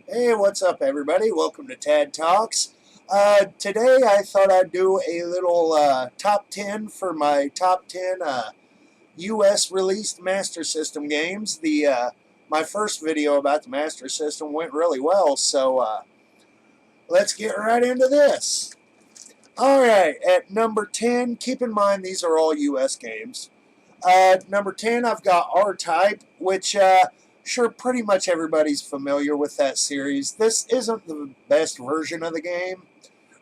Hey, what's up, everybody? Welcome to Tad Talks. Today, I thought I'd do a little top 10 for my top 10 U.S. released Master System games. My first video about the Master System went really well, so let's get right into this. Alright, at number 10, keep in mind these are all U.S. games. Number 10, I've got R-Type, which sure pretty much everybody's familiar with that series. This isn't the best version of the game,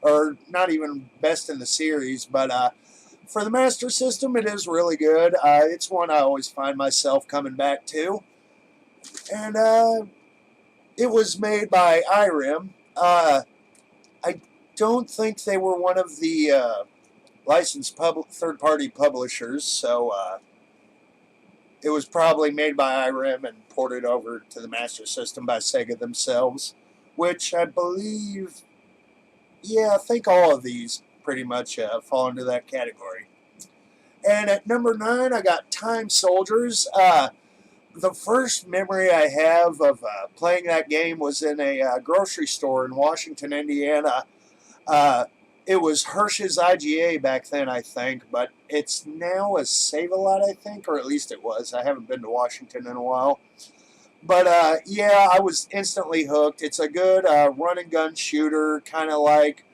or not even best in the series, but for the Master System, it is really good. It's one I always find myself coming back to. And it was made by IRIM. I don't think they were one of the licensed third-party publishers, so it was probably made by IRIM and ported over to the Master System by Sega themselves, which I believe, yeah, I think all of these pretty much fall into that category. And at number 9, I got Time Soldiers. The first memory I have of playing that game was in a grocery store in Washington, Indiana. It was Hirsch's IGA back then, I think, but it's now a Save-A-Lot, I think, or at least it was. I haven't been to Washington in a while. But, yeah, I was instantly hooked. It's a good run-and-gun shooter, kind of like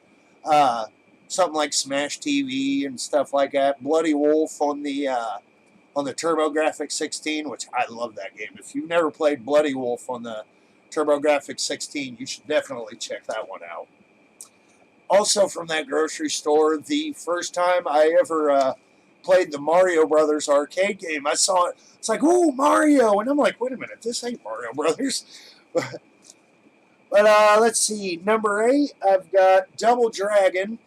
something like Smash TV and stuff like that. Bloody Wolf on the TurboGrafx 16, which I love that game. If you've never played Bloody Wolf on the TurboGrafx 16, you should definitely check that one out. Also from that grocery store, the first time I ever played the Mario Brothers arcade game, I saw it. It's like, ooh, Mario! And I'm like, wait a minute, this ain't Mario Brothers. But let's see. Number 8, I've got Double Dragon.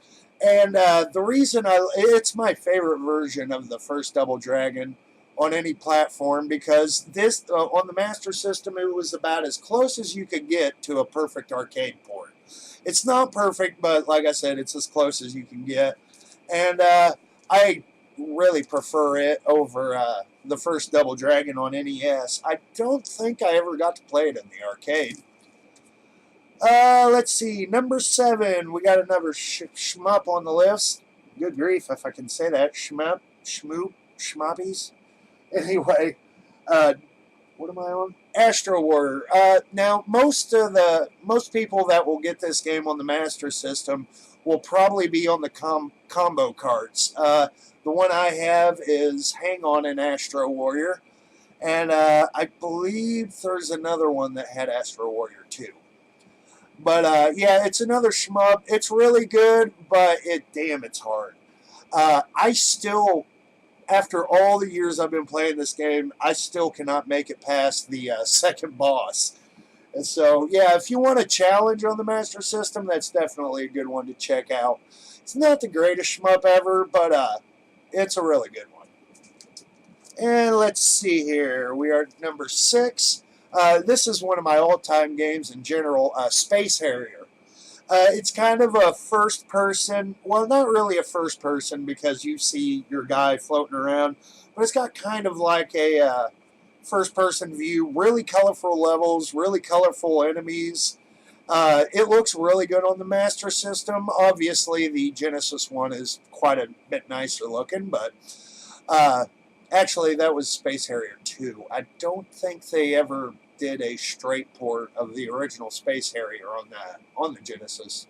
And the reason it's my favorite version of the first Double Dragon on any platform, because this, on the Master System, it was about as close as you could get to a perfect arcade port. It's not perfect, but like I said, it's as close as you can get. And I really prefer it over the first Double Dragon on NES. I don't think I ever got to play it in the arcade. Let's see. Number 7, we got another shmup on the list. Good grief, if I can say that. Shmup, shmoop, shmoppies. Anyway, what am I on? Astro Warrior. Now, most people that will get this game on the Master System will probably be on the combo carts. The one I have is Hang On and Astro Warrior, and I believe there's another one that had Astro Warrior too. But yeah, it's another shmup. It's really good, but it's hard. I still, after all the years I've been playing this game, I still cannot make it past the second boss. And so, yeah, if you want a challenge on the Master System, that's definitely a good one to check out. It's not the greatest shmup ever, but it's a really good one. And let's see here. We are at number 6. This is one of my all-time games in general, Space Harrier. It's kind of a first-person, well, not really a first-person because you see your guy floating around, but it's got kind of like a first-person view, really colorful levels, really colorful enemies. It looks really good on the Master System. Obviously, the Genesis one is quite a bit nicer looking, but actually, that was Space Harrier 2. I don't think they ever did a straight port of the original Space Harrier on the Genesis.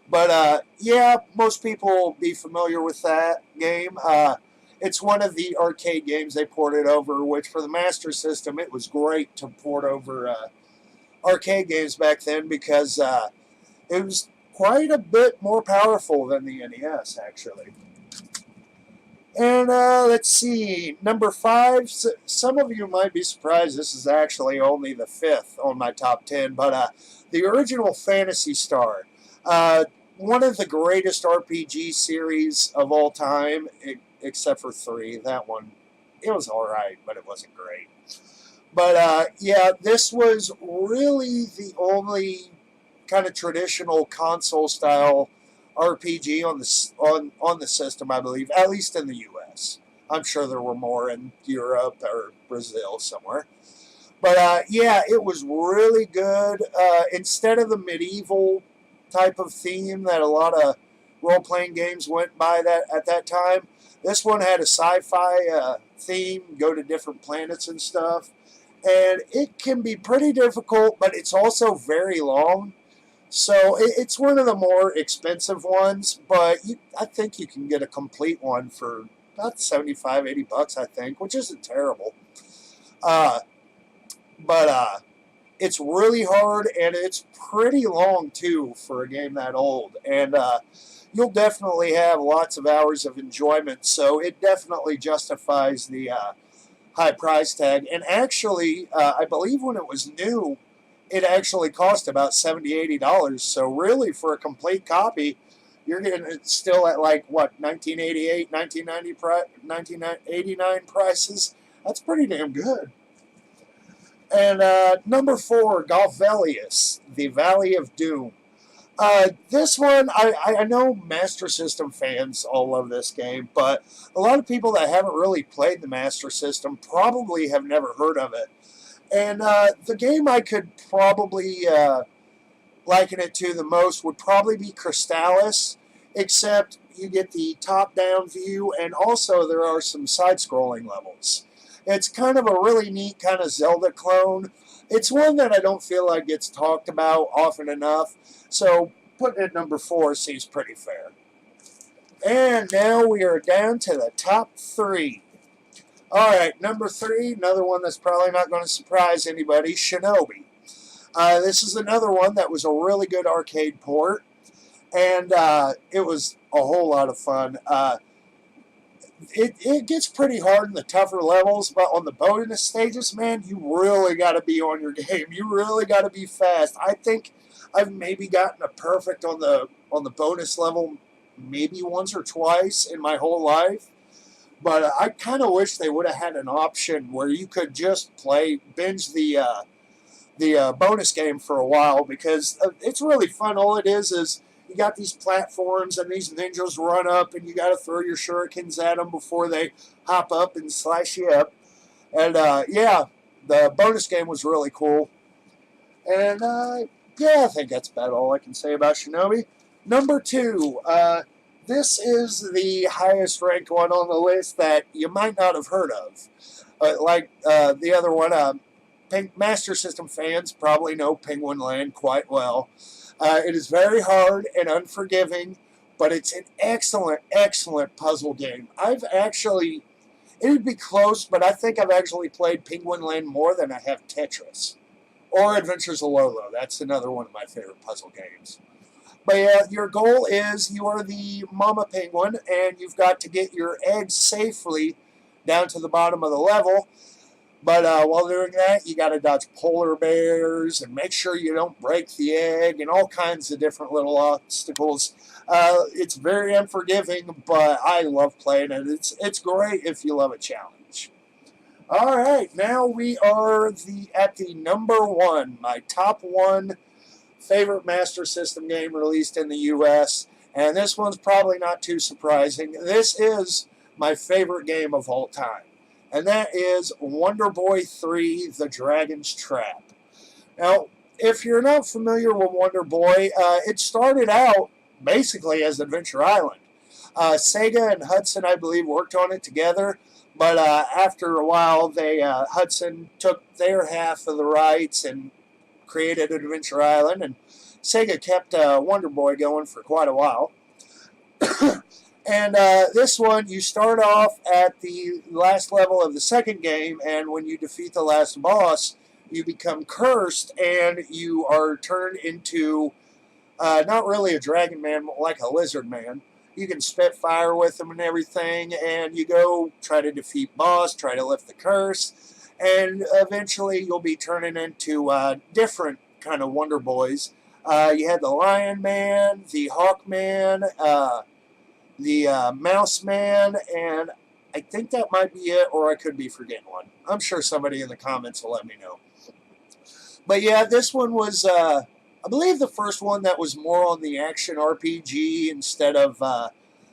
But yeah, most people will be familiar with that game. It's one of the arcade games they ported over, which for the Master System, it was great to port over arcade games back then because it was quite a bit more powerful than the NES, actually. And let's see, number 5. Some of you might be surprised this is actually only the 5th on my top 10, but the original Phantasy Star. One of the greatest RPG series of all time, except for 3. That one, it was alright, but it wasn't great. But yeah, this was really the only kind of traditional console-style RPG on the system, I believe, at least in the U.S. I'm sure there were more in Europe or Brazil somewhere. But yeah, it was really good. Instead of the medieval type of theme that a lot of role-playing games went by that at that time, this one had a sci-fi theme, go to different planets and stuff. And it can be pretty difficult, but it's also very long. So it's one of the more expensive ones, but I think you can get a complete one for about 75, 80 bucks, I think, which isn't terrible. Uh, but it's really hard, and it's pretty long, too, for a game that old. And you'll definitely have lots of hours of enjoyment, so it definitely justifies the high price tag. And actually, I believe when it was new, it actually cost about $70, $80. So really, for a complete copy, you're getting it still at like, what, 1988, 1989 prices? That's pretty damn good. And number 4, Golvelius, The Valley of Doom. This one, I know Master System fans all love this game, but a lot of people that haven't really played the Master System probably have never heard of it. And the game I could probably liken it to the most would probably be Crystallis, except you get the top-down view, and also there are some side-scrolling levels. It's kind of a really neat kind of Zelda clone. It's one that I don't feel like gets talked about often enough, so putting it at number 4 seems pretty fair. And now we are down to the top 3. Alright, number 3, another one that's probably not going to surprise anybody, Shinobi. This is another one that was a really good arcade port, and it was a whole lot of fun. It gets pretty hard in the tougher levels, but on the bonus stages, man, you really got to be on your game. You really got to be fast. I think I've maybe gotten a perfect on the bonus level maybe once or twice in my whole life. But I kind of wish they would have had an option where you could just binge the bonus game for a while, because it's really fun. All it is you got these platforms and these ninjas run up, and you got to throw your shurikens at them before they hop up and slice you up. And yeah, the bonus game was really cool. And yeah, I think that's about all I can say about Shinobi. Number 2, this is the highest ranked one on the list that you might not have heard of. Like the other one, Master System fans probably know Penguin Land quite well. It is very hard and unforgiving, but it's an excellent, excellent puzzle game. It would be close, but I think I've actually played Penguin Land more than I have Tetris. Or Adventures of Lolo. That's another one of my favorite puzzle games. But yeah, your goal is you are the mama penguin, and you've got to get your eggs safely down to the bottom of the level. But while doing that, you got to dodge polar bears and make sure you don't break the egg and all kinds of different little obstacles. It's very unforgiving, but I love playing it. It's great if you love a challenge. All right, now we are at the number 1, my top 1 favorite Master System game released in the U.S., and this one's probably not too surprising. This is my favorite game of all time, and that is Wonder Boy 3: The Dragon's Trap. Now, if you're not familiar with Wonder Boy, it started out basically as Adventure Island. Sega and Hudson, I believe, worked on it together, but after a while, Hudson took their half of the rights and created Adventure Island, and Sega kept Wonder Boy going for quite a while. And this one, you start off at the last level of the second game, and when you defeat the last boss, you become cursed, and you are turned into not really a dragon man, like a lizard man. You can spit fire with them and everything, and you go try to defeat boss, try to lift the curse, and eventually you'll be turning into different kind of Wonder Boys. You had the Lion Man, the Hawk Man, the Mouse Man, and I think that might be it, or I could be forgetting one. I'm sure somebody in the comments will let me know. But yeah, this one was, I believe, the first one that was more on the action RPG instead of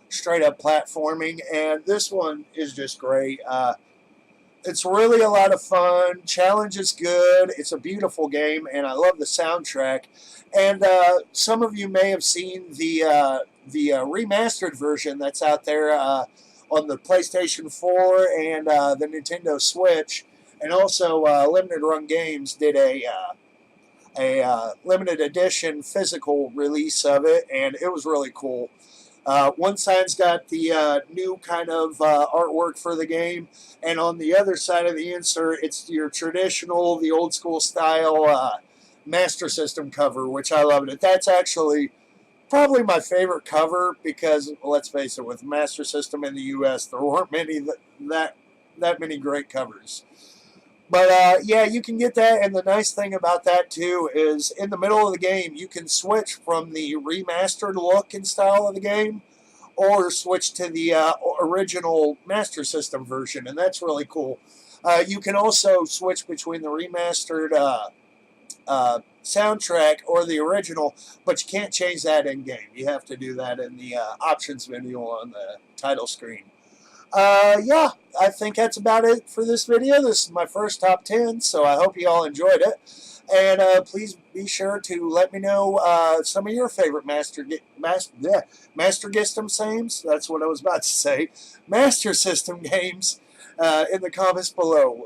straight up platforming, and this one is just great. It's really a lot of fun. Challenge is good. It's a beautiful game, and I love the soundtrack. And some of you may have seen the remastered version that's out there on the PlayStation 4 and the Nintendo Switch. And also, Limited Run Games did a limited edition physical release of it, and it was really cool. One side's got the new kind of artwork for the game, and on the other side of the insert, it's your traditional, the old school style Master System cover, which I loved it. That's actually probably my favorite cover because, let's face it, with Master System in the U.S., there weren't many that many great covers. But yeah, you can get that, and the nice thing about that too is in the middle of the game, you can switch from the remastered look and style of the game, or switch to the original Master System version, and that's really cool. You can also switch between the remastered soundtrack or the original, but you can't change that in game. You have to do that in the options menu on the title screen. Yeah, I think that's about it for this video. This is my first top 10, so I hope you all enjoyed it. And please be sure to let me know some of your favorite Master System games. That's what I was about to say. Master System games in the comments below.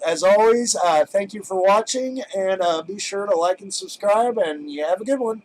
As always, thank you for watching, and be sure to like and subscribe, and you have a good one.